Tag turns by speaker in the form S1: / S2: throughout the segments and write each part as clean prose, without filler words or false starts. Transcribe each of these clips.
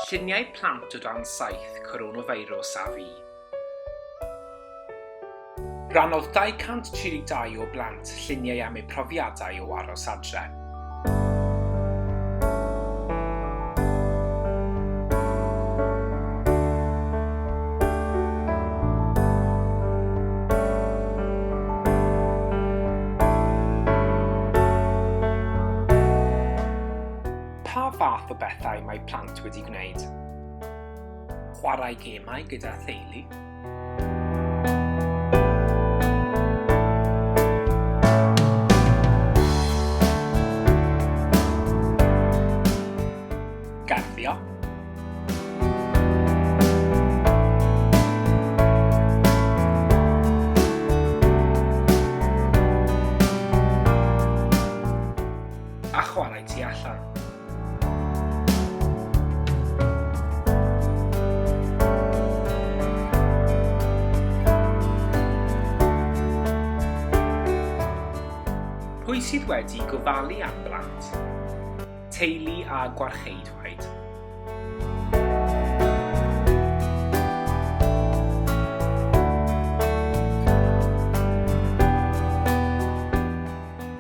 S1: Lluniau plant o dan saith Coronafeirws a fi. Rannodd 232 o blant lluniau am eu profiadau o aros adre. Pa fath o bethau mae plant wedi gwneud? Chwarae gemau gyda theulu. Garddio. A chwarae tu allan. Pwy sydd wedi gofalu am blant? Teulu a gwarcheidwaid.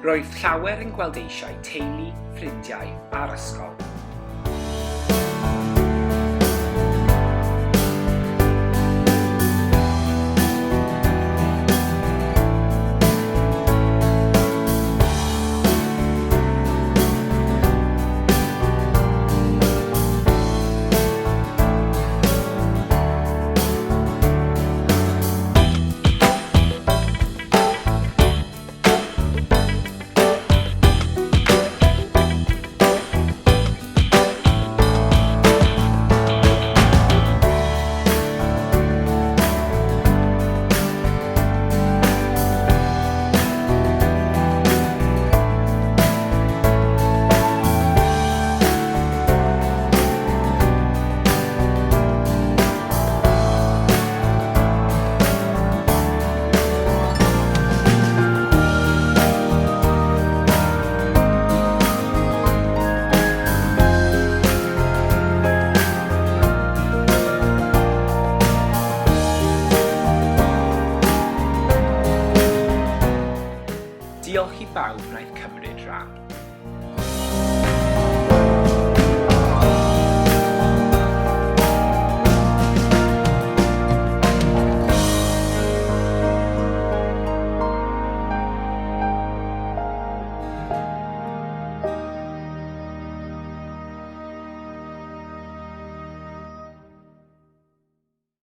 S1: Roedd llawer yn gweld eisiau teulu, ffrindiau a'r ysgol.